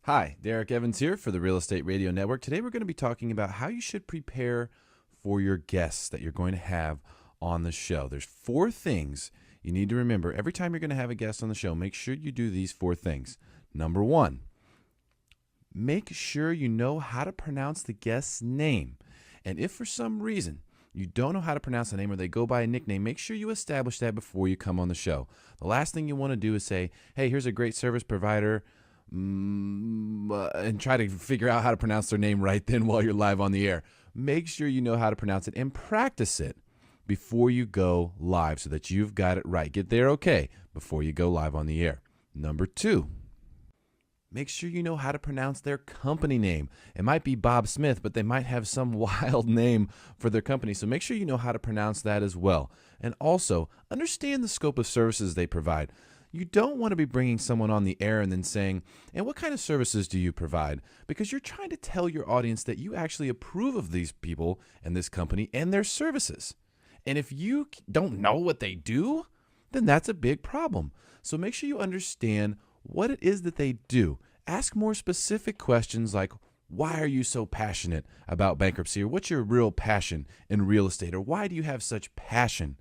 Hi, Derek Evans here for the Real Estate Radio Network. Today we're going to be talking about how you should prepare for your guests that you're going to have on the show. There's 4 things you need to remember every time you're going to have a guest on the show. Make sure you do these 4 things. Number 1, make sure you know how to pronounce the guest's name. And if for some reason you don't know how to pronounce the name or they go by a nickname, make sure you establish that before you come on the show. The last thing you want to do is say, hey, here's a great service provider, and try to figure out how to pronounce their name right then while you're live on the air. Make sure you know how to pronounce it and practice it before you go live so that you've got it right. Get there okay before you go live on the air. Number 2, make sure you know how to pronounce their company name. It might be Bob Smith, but they might have some wild name for their company. So make sure you know how to pronounce that as well. And also, understand the scope of services they provide. You don't want to be bringing someone on the air and then saying, and what kind of services do you provide? Because you're trying to tell your audience that you actually approve of these people and this company and their services. And if you don't know what they do, then that's a big problem. So make sure you understand what it is that they do. Ask more specific questions like, why are you so passionate about bankruptcy? Or what's your real passion in real estate? Or why do you have such passion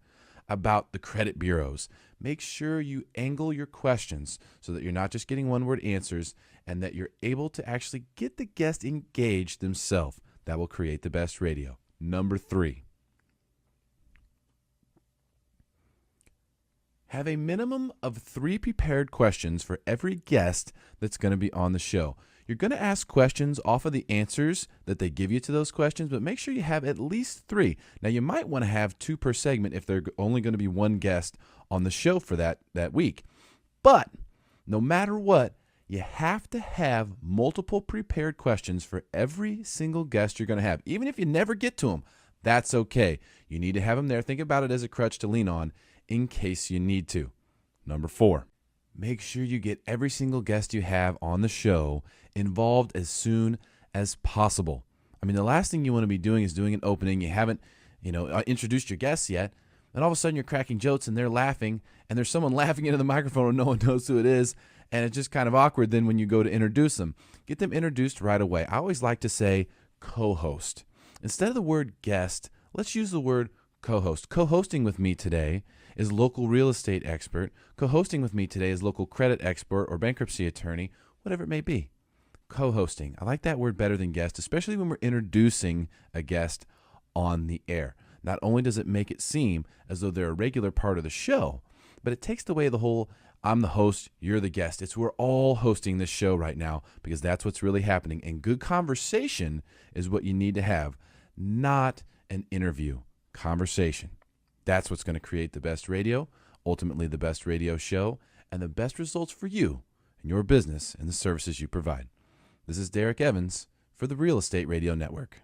about the credit bureaus? Make sure you angle your questions so that you're not just getting one-word answers and that you're able to actually get the guest engaged themselves. That will create the best radio. Number 3, have a minimum of 3 prepared questions for every guest that's going to be on the show. You're going to ask questions off of the answers that they give you to those questions, but make sure you have at least 3. Now, you might want to have 2 per segment if they're only going to be one guest on the show for that week. But no matter what, you have to have multiple prepared questions for every single guest you're going to have. Even if you never get to them, that's okay. You need to have them there. Think about it as a crutch to lean on in case you need to. Number 4, make sure you get every single guest you have on the show involved as soon as possible. I mean, the last thing you want to be doing is doing an opening. You haven't, introduced your guests yet, and all of a sudden you're cracking jokes and they're laughing, and there's someone laughing into the microphone and no one knows who it is, and it's just kind of awkward then when you go to introduce them. Get them introduced right away. I always like to say co-host. Instead of the word guest, let's use the word co-host. Co-hosting with me today is local real estate expert. Co-hosting with me today is local credit expert or bankruptcy attorney, whatever it may be. Co-hosting. I like that word better than guest, especially when we're introducing a guest on the air. Not only does it make it seem as though they're a regular part of the show, but it takes away the whole, I'm the host, you're the guest. It's we're all hosting this show right now because that's what's really happening. And good conversation is what you need to have, not an interview. Conversation. That's what's going to create the best radio, ultimately the best radio show, and the best results for you and your business and the services you provide. This is Derek Evans for the Real Estate Radio Network.